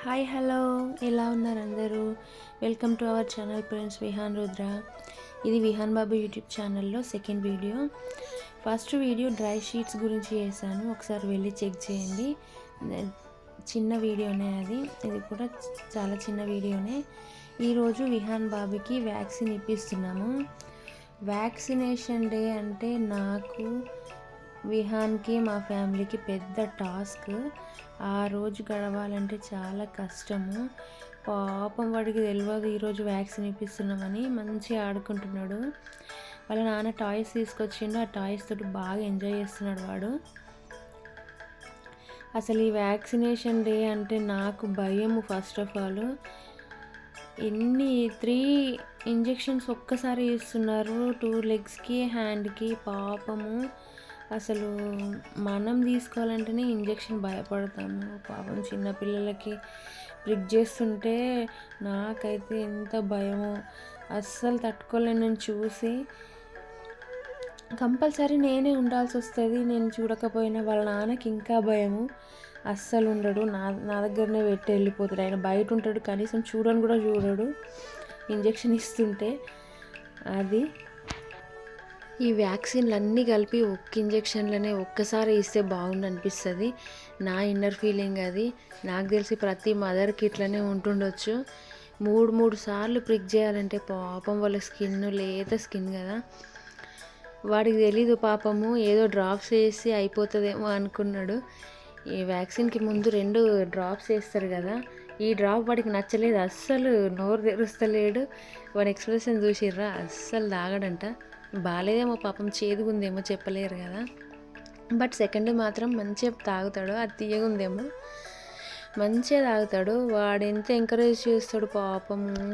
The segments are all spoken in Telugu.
హాయ్ హలో, ఎలా ఉన్నారు అందరూ? Welcome to our channel friends, Vihaan Rudra. ఇది విహాన్ బాబు యూట్యూబ్ ఛానల్లో second video. First video dry sheets గురించి చేశాను, ఒకసారి వెళ్ళి చెక్ చేయండి. చిన్న వీడియోనే అది, ఇది కూడా చాలా చిన్న వీడియోనే. ఈరోజు విహాన్ బాబుకి వ్యాక్సిన్ ఇప్పిస్తున్నాము. వ్యాక్సినేషన్ డే అంటే నాకు, విహాన్కి, మా ఫ్యామిలీకి పెద్ద టాస్క్. ఆ రోజు గడవాలంటే చాలా కష్టము. పాపం వాడికి తెలియదు ఈరోజు వ్యాక్సిన్ ఇప్పిస్తున్నామని. మంచిగా ఆడుకుంటున్నాడు. వాళ్ళ నాన్న టాయ్స్ తీసుకొచ్చిండు, ఆ టాయ్స్ తోటి బాగా ఎంజాయ్ చేస్తున్నాడు వాడు. అసలు ఈ వ్యాక్సినేషన్ డే అంటే నాకు భయము. ఫస్ట్ ఆఫ్ ఆల్ 3 ఇంజెక్షన్స్ ఒక్కసారి ఇస్తున్నారు, 2 లెగ్స్కి, హ్యాండ్కి. పాపము అసలు మనం తీసుకోవాలంటేనే ఇంజెక్షన్ భయపడతాము. పాపం చిన్నపిల్లలకి ప్రిక్ చేస్తుంటే నాకైతే ఎంత భయమో, అస్సలు తట్టుకోలేను. నేను చూసి కంపల్సరీ నేనే ఉండాల్సి వస్తుంది. నేను చూడకపోయినా వాళ్ళ నాన్నకి ఇంకా భయము. అస్సలు ఉండడు, నా దగ్గరనే పెట్టి వెళ్ళిపోతాడు. ఆయన బయట ఉంటాడు, కనీసం చూడని కూడా చూడడు ఇంజెక్షన్ ఇస్తుంటే. అది ఈ వ్యాక్సిన్లు అన్నీ కలిపి ఒక్క ఇంజెక్షన్లనే ఒక్కసారి ఇస్తే బాగుండు అనిపిస్తుంది. నా ఇన్నర్ ఫీలింగ్ అది. నాకు తెలిసి ప్రతి మదర్కి ఇట్లనే ఉంటుండొచ్చు. 3 సార్లు ప్రిక్ చేయాలంటే పాపం వాళ్ళ స్కిన్ లేత స్కిన్ కదా. వాడికి తెలీదు పాపము, ఏదో డ్రాప్స్ వేసి అయిపోతుందేమో అనుకున్నాడు. ఈ వ్యాక్సిన్కి ముందు 2 డ్రాప్స్ వేస్తారు కదా, ఈ డ్రాప్ వాడికి నచ్చలేదు. అస్సలు నోరు తెరుస్తలేడు. వాడి ఎక్స్ప్రెషన్ చూసిర్రా, అస్సలు తాగడంట. బాగాలేదేమో పాపం, చేదుగుందేమో చెప్పలేరు కదా. బట్ సెకండ్ మాత్రం మంచిగా తాగుతాడు. అది తీయగుందేమో, మంచిగా తాగుతాడు. వాడు ఎంత ఎంకరేజ్ చేస్తాడు పాపము.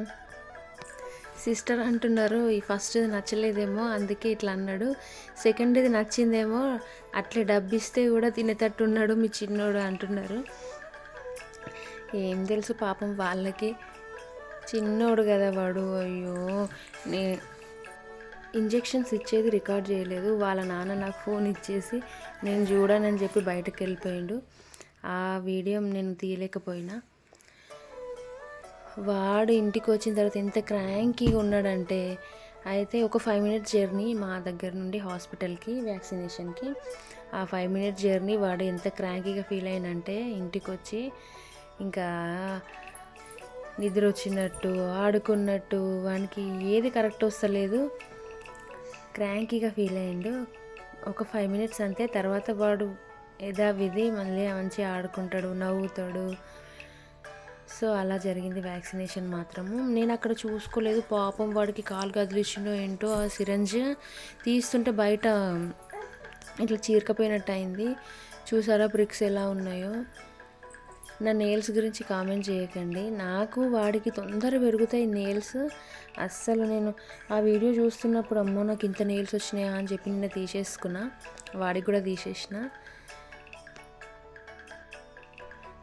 సిస్టర్ అంటున్నారు ఈ ఫస్ట్ది నచ్చలేదేమో అందుకే ఇట్లా అన్నాడు, సెకండ్ది నచ్చిందేమో, అట్లే డబ్బిస్తే కూడా తినేటట్టున్నాడు మీ చిన్నోడు అంటున్నారు. ఏం తెలుసు పాపం వాళ్ళకి, చిన్నోడు కదా వాడు. అయ్యో, ఇంజెక్షన్స్ ఇచ్చేది రికార్డ్ చేయలేదు. వాళ్ళ నాన్న నాకు ఫోన్ ఇచ్చేసి నేను చూడనని చెప్పి బయటకు వెళ్ళిపోయిండు. ఆ వీడియో నేను తీయలేకపోయినా. వాడు ఇంటికి వచ్చిన తర్వాత ఎంత క్రాంకీగా ఉన్నాడంటే, అయితే ఒక 5 మినిట్స్ జర్నీ మా దగ్గర నుండి హాస్పిటల్కి వ్యాక్సినేషన్కి. ఆ 5 మినిట్స్ జర్నీ వాడు ఎంత క్రాంకీగా ఫీల్ అయినంటే, ఇంటికి వచ్చి ఇంకా నిద్ర వచ్చినట్టు, ఆడుకున్నట్టు, వానికి ఏది కరెక్ట్ వస్తలేదు, క్రాంకీగా ఫీల్ అయ్యిండు. ఒక 5 మినిట్స్ అంతే. తర్వాత వాడు యథావిధి మళ్ళీ మంచిగా ఆడుకుంటాడు, నవ్వుతాడు. సో అలా జరిగింది వ్యాక్సినేషన్ మాత్రము. నేను అక్కడ చూసుకోలేదు, పాపం వాడికి కాలు కదిలిచ్చిండో ఏంటో, ఆ సిరంజ్ తీస్తుంటే బయట ఇట్లా చీరకపోయినట్టు అయింది. చూసారా బ్రిక్స్ ఎలా ఉన్నాయో. నా నెయిల్స్ గురించి కామెంట్ చేయకండి, నాకు వాడికి తొందర పెరుగుతాయి నెయిల్స్. అస్సలు నేను ఆ వీడియో చూస్తున్నప్పుడు అమ్మో నాకు ఇంత నెయిల్స్ వచ్చినాయా అని చెప్పి నిన్న తీసేసుకున్నా, వాడికి కూడా తీసేసిన.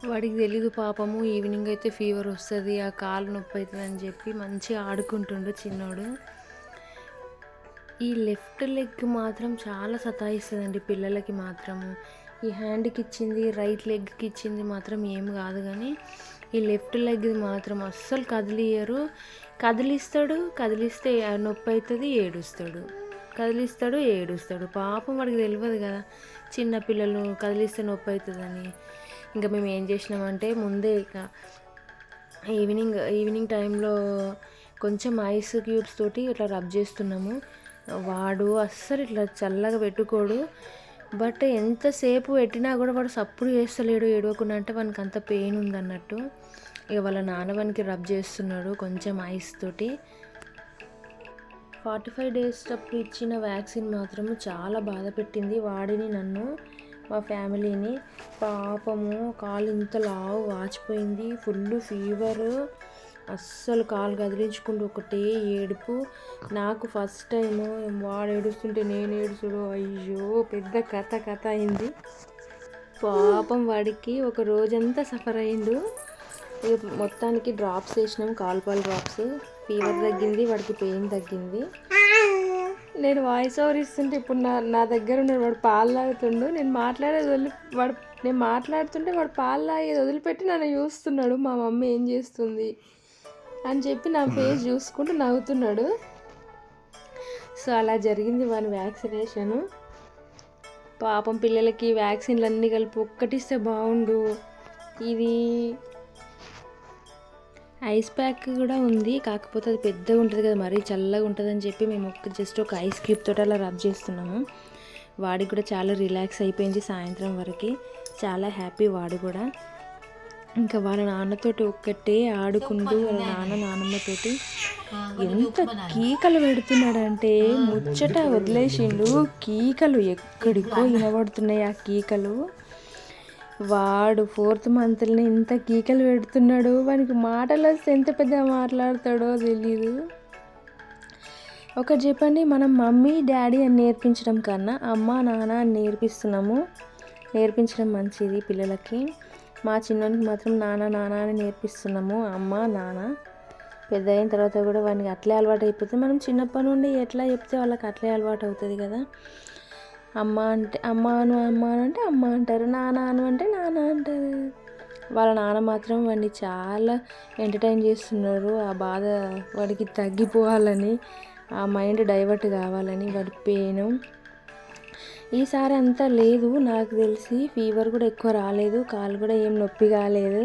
వాడికి తెలీదు పాపము, ఈవినింగ్ అయితే ఫీవర్ వస్తుంది, ఆ కాలు నొప్పి అవుతుంది అని చెప్పి మంచిగా ఆడుకుంటుండు చిన్నోడు. ఈ లెఫ్ట్ లెగ్ మాత్రం చాలా సతాయిస్తుందండి పిల్లలకి మాత్రము. ఈ హ్యాండ్కి ఇచ్చింది, రైట్ లెగ్కి ఇచ్చింది మాత్రం ఏం కాదు, కానీ ఈ లెఫ్ట్ లెగ్ మాత్రం అస్సలు కదిలియరు. కదిలిస్తే నొప్పి అవుతుంది, ఏడుస్తాడు, కదిలిస్తాడు, ఏడుస్తాడు. పాపం వాడికి తెలియదు కదా చిన్నపిల్లలు కదిలిస్తే నొప్పి అవుతుందని. ఇంకా మేము ఏం చేసినామంటే, ముందే ఇక ఈవినింగ్ టైంలో కొంచెం ఐస్ క్యూబ్స్ తోటి ఇట్లా రబ్ చేస్తున్నాము. వాడు అస్సలు ఇట్లా చల్లగా పెట్టుకోడు. బట్ ఎంతసేపు పెట్టినా కూడా వాడు సప్పుడు చేస్తలేడు ఏడవకుండా, అంటే వానికి అంత పెయిన్ ఉందన్నట్టు. ఇక వాళ్ళ నాన్న వానికి రబ్ చేస్తున్నాడు కొంచెం ఐస్ తోటి. 45 డేస్ అప్పుడు ఇచ్చిన వ్యాక్సిన్ మాత్రము చాలా బాధ పెట్టింది వాడిని, నన్ను, మా ఫ్యామిలీని. పాపము కాలు ఇంత లావు వాచిపోయింది, ఫుల్ ఫీవరు, అస్సలు కాలు కదిలించుకుంటూ ఒకటే ఏడుపు. నాకు ఫస్ట్ టైము వాడు ఏడుస్తుంటే నేను ఏడుచుడు, అయ్యో పెద్ద కథ అయింది. పాపం వాడికి ఒక రోజంతా సఫర్ అయిండు. ఇక మొత్తానికి డ్రాప్స్ వేసినాం, కాల్పాల్ డ్రాప్స్. ఫీవర్ తగ్గింది, వాడికి పెయిన్ తగ్గింది. నేను వాయిస్ ఓవర్ ఇస్తుంటే ఇప్పుడు నా దగ్గర ఉన్నాడు, వాడు పాలు తాగుతుండు, నేను మాట్లాడేది వాడు నేను మాట్లాడుతుంటే వాడు పాలు తాగేది వదిలిపెట్టి నన్ను చూస్తున్నాడు, మా మమ్మీ ఏం చేస్తుంది అని చెప్పి నా ఫేస్ చూసుకుంటూ నవ్వుతున్నాడు. సో అలా జరిగింది వాని వ్యాక్సినేషను. పాపం పిల్లలకి వ్యాక్సిన్లు అన్నీ కలిపి ఒక్కటిస్తే బాగుండు. ఇది ఐస్ ప్యాక్ కూడా ఉంది, కాకపోతే అది పెద్దగా ఉంటుంది కదా, మరీ చల్లగా ఉంటుందని చెప్పి మేము జస్ట్ ఒక ఐస్ క్యూబ్ తోటి అలా రబ్ చేస్తున్నాము. వాడికి కూడా చాలా రిలాక్స్ అయిపోయింది సాయంత్రం వరకు, చాలా హ్యాపీ వాడు కూడా. ఇంకా వాళ్ళ నాన్నతోటి ఒక్కటే ఆడుకుంటూ వాళ్ళ నాన్నమ్మతోటి ఎంత కీకలు పెడుతున్నాడంటే ముచ్చట వదిలేసిండు. కీకలు ఎక్కడికో వినబడుతున్నాయి ఆ కీకలు. వాడు 4th మంత్ని ఇంత కీకలు పెడుతున్నాడు. వానికి మాటలు వస్తే ఎంత పెద్దగా మాట్లాడతాడో తెలీదు. ఒకటి చెప్పండి, మనం మమ్మీ డాడీ అని నేర్పించడం కన్నా అమ్మ నాన్న అని నేర్పించడం మంచిది పిల్లలకి. మా చిన్నోనికి మాత్రం నాన్న అని నేర్పిస్తున్నాము, అమ్మ నాన్న. పెద్ద అయిన తర్వాత కూడా వానికి అట్లే అలవాటు అయిపోతుంది. మనం చిన్నప్పటి నుండి ఎట్లా చెప్తే వాళ్ళకి అట్లే అలవాటు అవుతుంది కదా. అమ్మ అంటే అమ్మ అంటే అమ్మ అంటారు, నాన్న అంటే నాన్న అంటారు. వాళ్ళ నాన్న మాత్రం వాడిని చాలా ఎంటర్టైన్ చేస్తున్నారు. ఆ బాధ వాడికి తగ్గిపోవాలని, ఆ మైండ్ డైవర్ట్ కావాలని. వాడి పెయిన్ ఈసారి అంతా లేదు నాకు తెలిసి. ఫీవర్ కూడా ఎక్కువ రాలేదు, కాలు కూడా ఏం నొప్పి కాలేదు.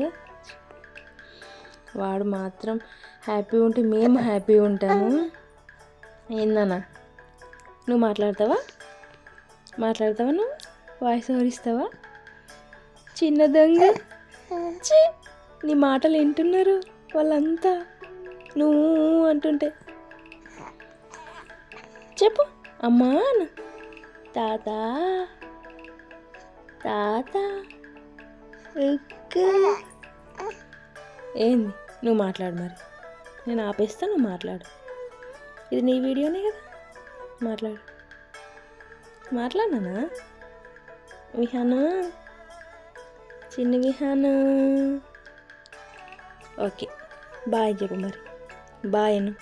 వాడు మాత్రం హ్యాపీ ఉంటే మేము హ్యాపీ ఉంటాము. ఏందన్నా నువ్వు మాట్లాడతావా నువ్వు వాయిస్ ఓవర్ ఇస్తావా? చిన్న దొంగ, నీ మాటలు వింటున్నారు వాళ్ళంతా నువ్వు అంటుంటే. చెప్పు అమ్మా తాత ఏంది నువ్వు మాట్లాడు, మరి నేను ఆపేస్తా, నువ్వు మాట్లాడు. ఇది నీ వీడియోనే కదా, మాట్లాడినానా విహాను, చిన్న విహాను. ఓకే బాయ్ చెప్పు మరి, బాయ్ అను.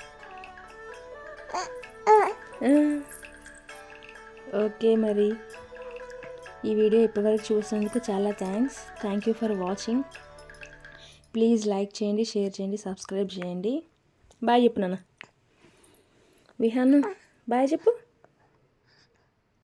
ఓకే మరి ఈ వీడియో ఇప్పటివరకు చూసినందుకు చాలా thank you for watching. Please like చేయండి, షేర్ చేయండి, సబ్స్క్రైబ్ చేయండి. బాయ్ చెప్పు నాన్న. విహాను బాయ్ చెప్పు.